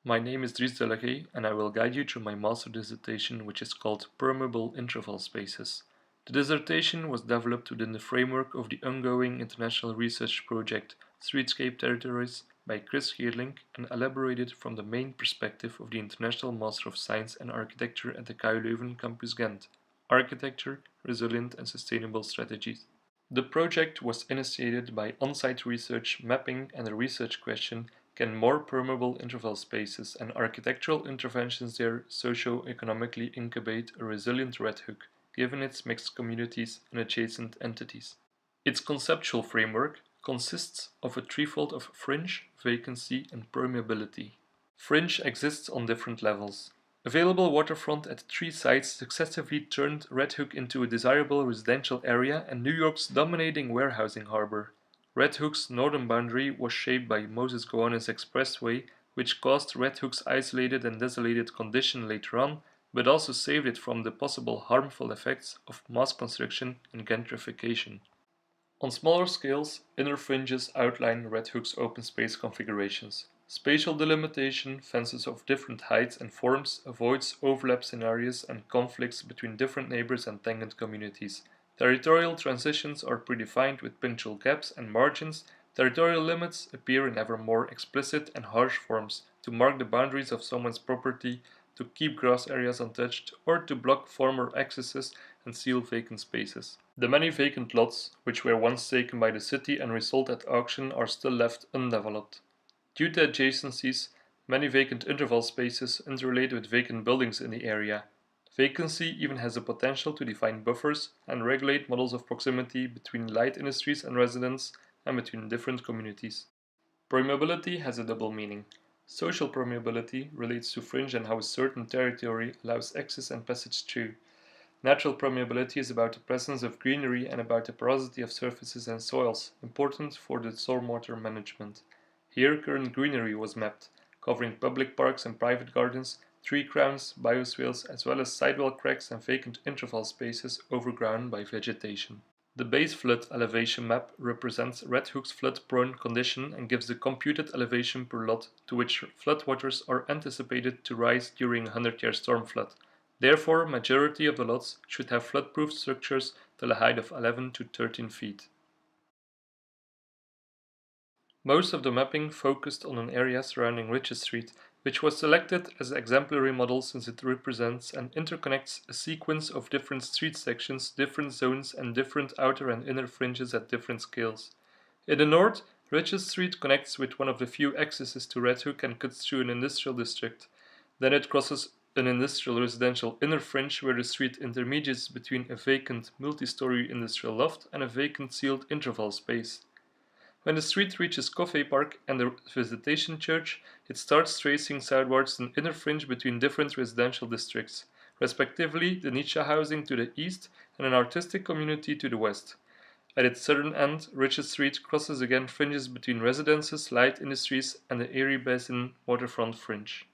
My name is Dries Delagaye and I will guide you through my master dissertation, which is called Permeable Interval Spaces. The dissertation was developed within the framework of the ongoing international research project Streetscape Territories by Kris Scheerlinck and elaborated from the main perspective of the International Master of Science and Architecture at the KU Leuven campus Ghent: Architecture, Resilient and Sustainable Strategies. The project was initiated by on-site research mapping and a research question: can more permeable interval spaces and architectural interventions there socio-economically incubate a resilient red hook, given its mixed communities and adjacent entities? Its conceptual framework consists of a threefold of fringe, vacancy, and permeability. Fringe exists on different levels. Available waterfront at 3 sites successively turned Red Hook into a desirable residential area and New York's dominating warehousing harbor. Red Hook's northern boundary was shaped by Moses Gowanus Expressway, which caused Red Hook's isolated and desolated condition later on, but also saved it from the possible harmful effects of mass construction and gentrification. On smaller scales, inner fringes outline Red Hook's open space configurations. Spatial delimitation, fences of different heights and forms, avoids overlap scenarios and conflicts between different neighbors and tangent communities. Territorial transitions are predefined with punctual gaps and margins. Territorial limits appear in ever more explicit and harsh forms to mark the boundaries of someone's property, to keep grass areas untouched, or to block former accesses and seal vacant spaces. The many vacant lots, which were once taken by the city and resold at auction, are still left undeveloped. Due to adjacencies, many vacant interval spaces interrelate with vacant buildings in the area. Vacancy even has the potential to define buffers and regulate models of proximity between light industries and residents and between different communities. Permeability has a double meaning. Social permeability relates to fringe and how a certain territory allows access and passage through. Natural permeability is about the presence of greenery and about the porosity of surfaces and soils, important for the stormwater management. Here current greenery was mapped, covering public parks and private gardens, tree crowns, bioswales, as well as sidewall cracks and vacant interval spaces overgrown by vegetation. The base flood elevation map represents Red Hook's flood-prone condition and gives the computed elevation per lot to which floodwaters are anticipated to rise during a 100-year storm flood. Therefore, majority of the lots should have flood-proof structures till a height of 11 to 13 feet. Most of the mapping focused on an area surrounding Riches Street, which was selected as an exemplary model since it represents and interconnects a sequence of different street sections, different zones, and different outer and inner fringes at different scales. In the north, Riches Street connects with one of the few accesses to Red Hook and cuts through an industrial district. Then it crosses an industrial residential inner fringe where the street intermediates between a vacant multi-story industrial loft and a vacant sealed interval space. When the street reaches Coffey Park and the Visitation Church, it starts tracing southwards an inner fringe between different residential districts, respectively the Nietzsche housing to the east and an artistic community to the west. At its southern end, Riches Street crosses again fringes between residences, light industries, and the Erie Basin waterfront fringe.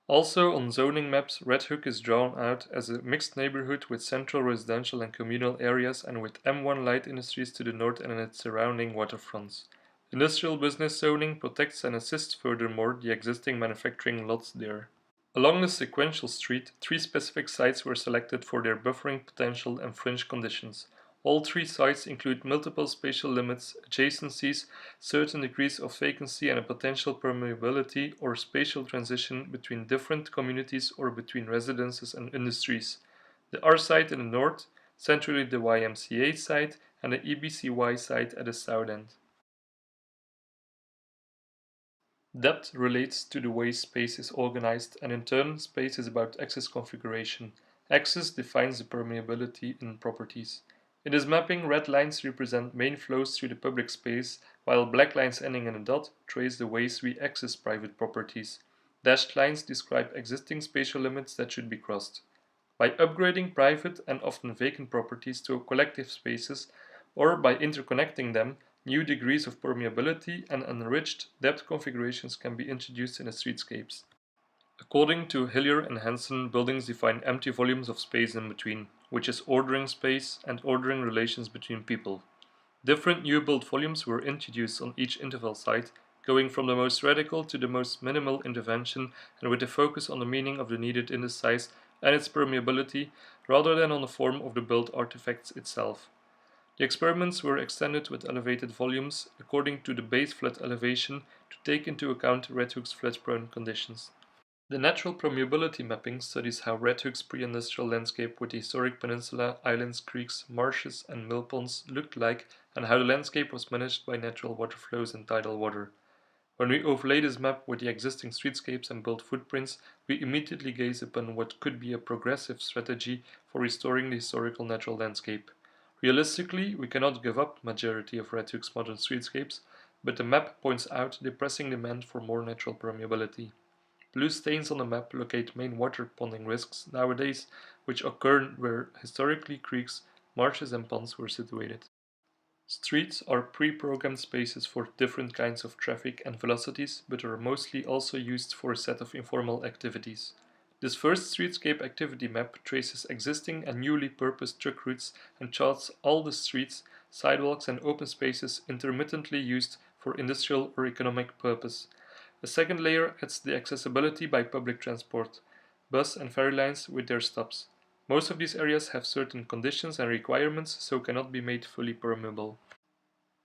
Also on zoning maps, Red Hook is drawn out as a mixed neighborhood with central residential and communal areas and with M1 light industries to the north and its surrounding waterfronts. Industrial business zoning protects and assists furthermore the existing manufacturing lots there. Along the sequential street, 3 specific sites were selected for their buffering potential and fringe conditions. All 3 sites include multiple spatial limits, adjacencies, certain degrees of vacancy and a potential permeability or spatial transition between different communities or between residences and industries. The R site in the north, centrally the YMCA site, and the EBCY site at the south end. Depth relates to the way space is organized, and in turn, space is about access configuration. Access defines the permeability in properties. In this mapping, red lines represent main flows through the public space, while black lines ending in a dot trace the ways we access private properties. Dashed lines describe existing spatial limits that should be crossed. By upgrading private and often vacant properties to collective spaces, or by interconnecting them, new degrees of permeability and enriched depth configurations can be introduced in the streetscapes. According to Hillier and Hansen, buildings define empty volumes of space in between, which is ordering space and ordering relations between people. Different new built volumes were introduced on each interval site, going from the most radical to the most minimal intervention and with a focus on the meaning of the needed inner size and its permeability rather than on the form of the built artifacts itself. The experiments were extended with elevated volumes according to the base flood elevation to take into account Red Hook's flood-prone conditions. The natural permeability mapping studies how Red Hook's pre-industrial landscape with the historic peninsula, islands, creeks, marshes and mill ponds looked like and how the landscape was managed by natural water flows and tidal water. When we overlay this map with the existing streetscapes and built footprints, we immediately gaze upon what could be a progressive strategy for restoring the historical natural landscape. Realistically, we cannot give up the majority of Red Hook's modern streetscapes, but the map points out the pressing demand for more natural permeability. Blue stains on the map locate main water ponding risks nowadays, which occur where historically creeks, marshes and ponds were situated. Streets are pre-programmed spaces for different kinds of traffic and velocities, but are mostly also used for a set of informal activities. This first streetscape activity map traces existing and newly purposed truck routes and charts all the streets, sidewalks and open spaces intermittently used for industrial or economic purpose. A second layer adds the accessibility by public transport, bus and ferry lines with their stops. Most of these areas have certain conditions and requirements, so cannot be made fully permeable.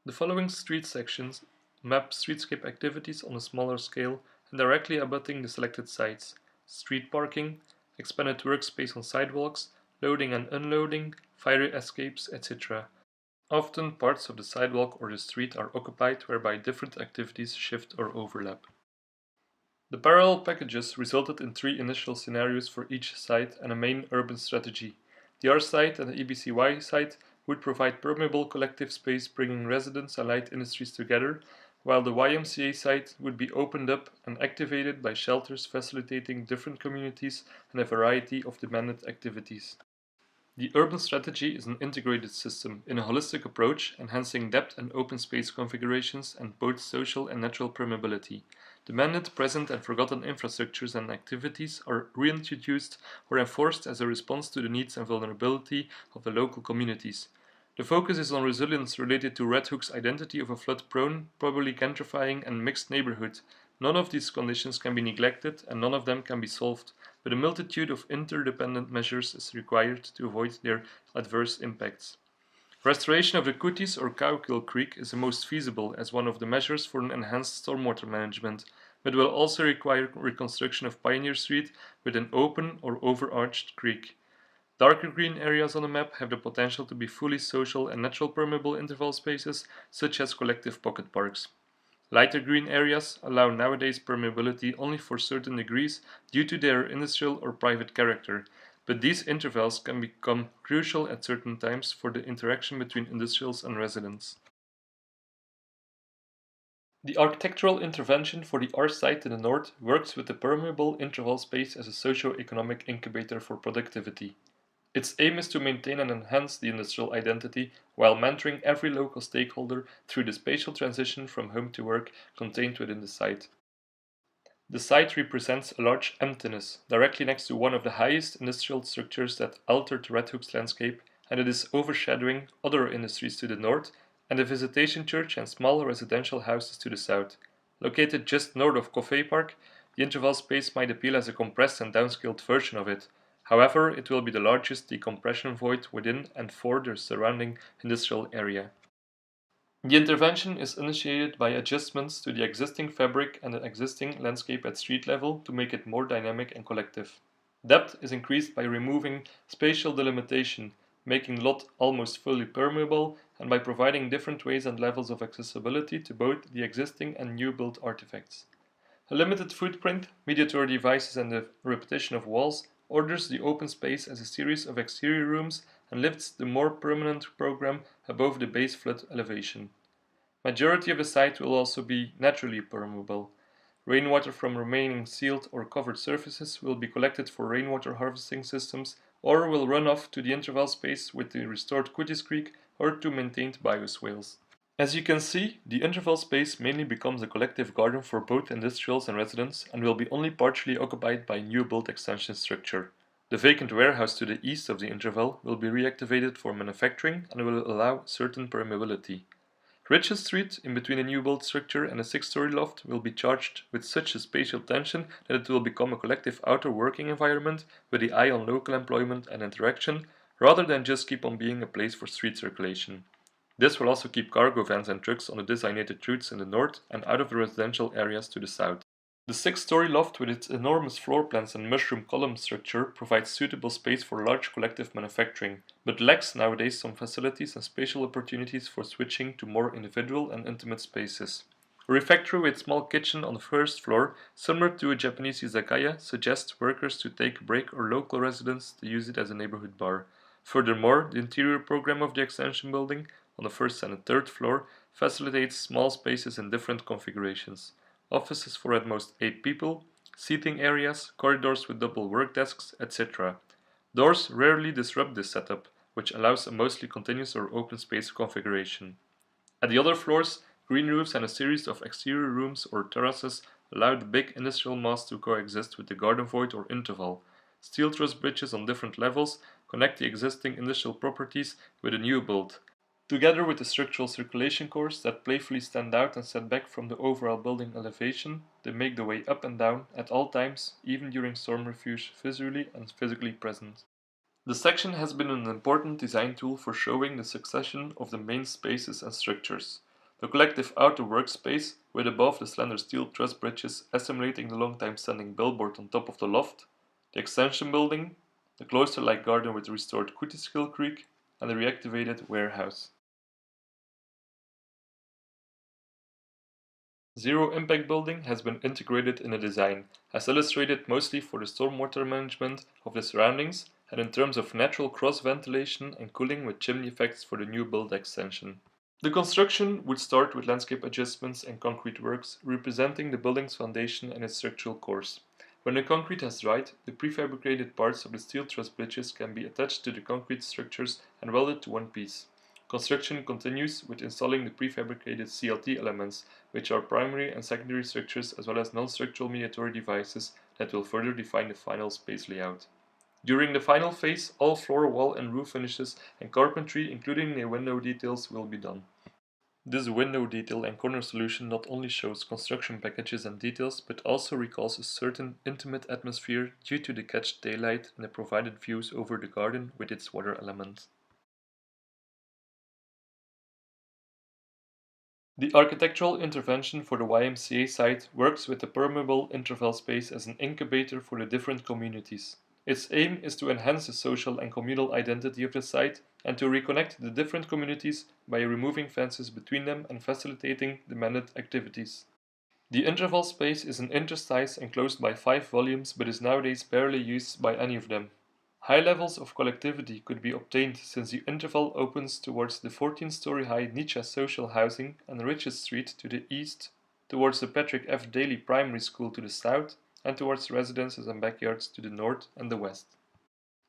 The following street sections map streetscape activities on a smaller scale and directly abutting the selected sites: street parking, expanded workspace on sidewalks, loading and unloading, fire escapes, etc. Often parts of the sidewalk or the street are occupied whereby different activities shift or overlap. The parallel packages resulted in 3 initial scenarios for each site and a main urban strategy. The R site and the EBCY site would provide permeable collective space bringing residents and light industries together, while the YMCA site would be opened up and activated by shelters facilitating different communities and a variety of demanded activities. The urban strategy is an integrated system in a holistic approach, enhancing depth and open space configurations and both social and natural permeability. Demanded, present and forgotten infrastructures and activities are reintroduced or enforced as a response to the needs and vulnerability of the local communities. The focus is on resilience related to Red Hook's identity of a flood-prone, probably gentrifying and mixed neighborhood. None of these conditions can be neglected and none of them can be solved, but a multitude of interdependent measures is required to avoid their adverse impacts. Restoration of the Kutis or Cowkill Creek is the most feasible as one of the measures for an enhanced stormwater management, but will also require reconstruction of Pioneer Street with an open or overarched creek. Darker green areas on the map have the potential to be fully social and natural permeable interval spaces, such as collective pocket parks. Lighter green areas allow nowadays permeability only for certain degrees due to their industrial or private character, but these intervals can become crucial at certain times for the interaction between industrials and residents. The architectural intervention for the R site in the north works with the permeable interval space as a socio-economic incubator for productivity. Its aim is to maintain and enhance the industrial identity while mentoring every local stakeholder through the spatial transition from home to work contained within the site. The site represents a large emptiness directly next to one of the highest industrial structures that altered Red Hook's landscape, and it is overshadowing other industries to the north and a visitation church and small residential houses to the south. Located just north of Coffee Park, the interval space might appeal as a compressed and downscaled version of it. However, it will be the largest decompression void within and for the surrounding industrial area. The intervention is initiated by adjustments to the existing fabric and the existing landscape at street level to make it more dynamic and collective. Depth is increased by removing spatial delimitation, making lot almost fully permeable, and by providing different ways and levels of accessibility to both the existing and new built artifacts. A limited footprint, mediator devices and the repetition of walls orders the open space as a series of exterior rooms and lifts the more permanent program above the base flood elevation. Majority of the site will also be naturally permeable. Rainwater from remaining sealed or covered surfaces will be collected for rainwater harvesting systems or will run off to the interval space with the restored Kutis Creek or to maintained bioswales. As you can see, the interval space mainly becomes a collective garden for both industrials and residents and will be only partially occupied by a new built extension structure. The vacant warehouse to the east of the interval will be reactivated for manufacturing and will allow certain permeability. Rich's Street, in between a new build structure and a 6-story loft, will be charged with such a spatial tension that it will become a collective outer working environment with the eye on local employment and interaction, rather than just keep on being a place for street circulation. This will also keep cargo vans and trucks on the designated routes in the north and out of the residential areas to the south. The 6-story loft with its enormous floor plans and mushroom column structure provides suitable space for large collective manufacturing, but lacks nowadays some facilities and spatial opportunities for switching to more individual and intimate spaces. A refectory with small kitchen on the first floor, similar to a Japanese izakaya, suggests workers to take a break or local residents to use it as a neighborhood bar. Furthermore, the interior program of the extension building, on the first and third floor, facilitates small spaces in different configurations. Offices for at most 8 people, seating areas, corridors with double work desks, etc. Doors rarely disrupt this setup, which allows a mostly continuous or open space configuration. At the other floors, green roofs and a series of exterior rooms or terraces allow the big industrial mass to coexist with the garden void or interval. Steel truss bridges on different levels connect the existing industrial properties with a new build. Together with the structural circulation cores that playfully stand out and set back from the overall building elevation, they make the way up and down at all times, even during storm refuge, visually and physically present. The section has been an important design tool for showing the succession of the main spaces and structures. The collective outer workspace, with above the slender steel truss bridges assimilating the long-time standing billboard on top of the loft, the extension building, the cloister-like garden with restored Kootiskil Creek, and the reactivated warehouse. Zero impact building has been integrated in the design, as illustrated mostly for the stormwater management of the surroundings and in terms of natural cross-ventilation and cooling with chimney effects for the new build extension. The construction would start with landscape adjustments and concrete works, representing the building's foundation and its structural cores. When the concrete has dried, the prefabricated parts of the steel truss bridges can be attached to the concrete structures and welded to one piece. Construction continues with installing the prefabricated CLT elements, which are primary and secondary structures as well as non-structural mediatory devices that will further define the final space layout. During the final phase, all floor, wall and roof finishes and carpentry, including the window details, will be done. This window detail and corner solution not only shows construction packages and details, but also recalls a certain intimate atmosphere due to the catched daylight and the provided views over the garden with its water element. The architectural intervention for the YMCA site works with the permeable interval space as an incubator for the different communities. Its aim is to enhance the social and communal identity of the site and to reconnect the different communities by removing fences between them and facilitating demanded activities. The interval space is an interstice enclosed by 5 volumes but is nowadays barely used by any of them. High levels of collectivity could be obtained since the interval opens towards the 14-story high Nietzsche social housing and Rich's Street to the east, towards the Patrick F. Daly Primary School to the south, and towards residences and backyards to the north and the west.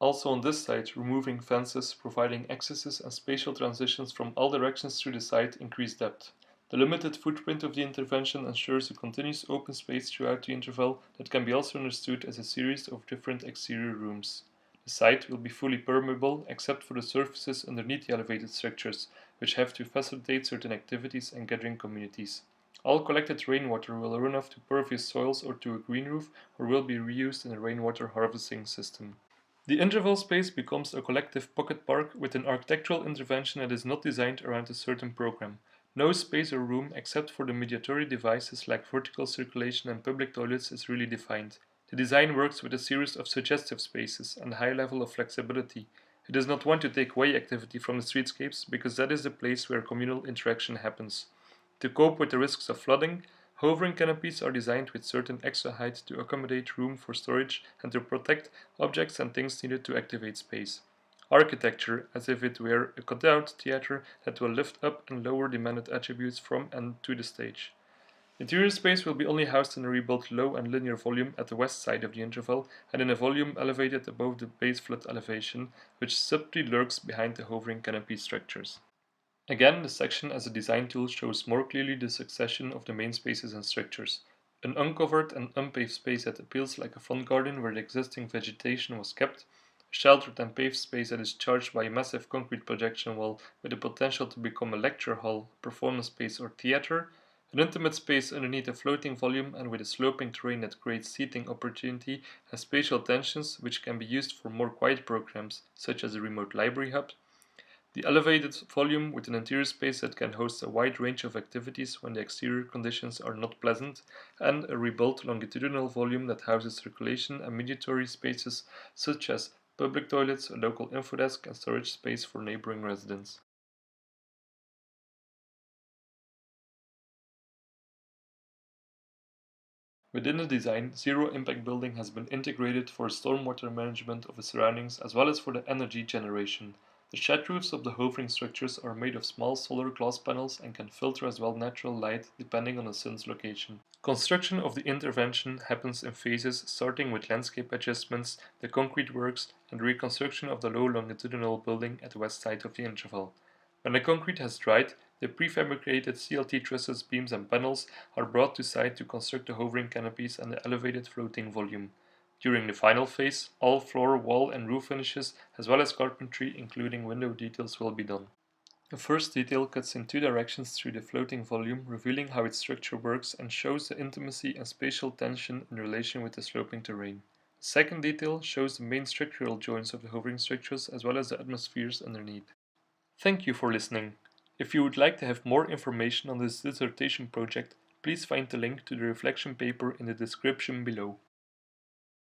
Also on this site, removing fences, providing accesses and spatial transitions from all directions through the site increase depth. The limited footprint of the intervention ensures a continuous open space throughout the interval that can be also understood as a series of different exterior rooms. The site will be fully permeable except for the surfaces underneath the elevated structures, which have to facilitate certain activities and gathering communities. All collected rainwater will run off to pervious soils or to a green roof or will be reused in a rainwater harvesting system. The interval space becomes a collective pocket park with an architectural intervention that is not designed around a certain program. No space or room except for the mediatory devices like vertical circulation and public toilets is really defined. The design works with a series of suggestive spaces and a high level of flexibility. It does not want to take away activity from the streetscapes because that is the place where communal interaction happens. To cope with the risks of flooding, hovering canopies are designed with certain extra height to accommodate room for storage and to protect objects and things needed to activate space. Architecture, as if it were a cutout theater that will lift up and lower demanded attributes from and to the stage. Interior space will be only housed in a rebuilt low and linear volume at the west side of the interval and in a volume elevated above the base flood elevation, which subtly lurks behind the hovering canopy structures. Again, the section as a design tool shows more clearly the succession of the main spaces and structures. An uncovered and unpaved space that appeals like a front garden where the existing vegetation was kept, A sheltered and paved space that is charged by a massive concrete projection wall with the potential to become a lecture hall, performance space or theater, an intimate space underneath a floating volume and with a sloping terrain that creates seating opportunity and spatial tensions which can be used for more quiet programs, such as a remote library hub, the elevated volume with an interior space that can host a wide range of activities when the exterior conditions are not pleasant, and a rebuilt longitudinal volume that houses circulation and mediatory spaces such as public toilets, a local infodesk, and storage space for neighboring residents. Within the design, zero-impact building has been integrated for stormwater management of the surroundings as well as for the energy generation. The shed roofs of the hovering structures are made of small solar glass panels and can filter as well natural light depending on the sun's location. Construction of the intervention happens in phases starting with landscape adjustments, the concrete works, and reconstruction of the low longitudinal building at the west side of the interval. When the concrete has dried, the prefabricated CLT trusses, beams and panels are brought to site to construct the hovering canopies and the elevated floating volume. During the final phase, all floor, wall and roof finishes as well as carpentry including window details will be done. The first detail cuts in two directions through the floating volume, revealing how its structure works and shows the intimacy and spatial tension in relation with the sloping terrain. The second detail shows the main structural joints of the hovering structures as well as the atmospheres underneath. Thank you for listening. If you would like to have more information on this dissertation project, please find the link to the reflection paper in the description below.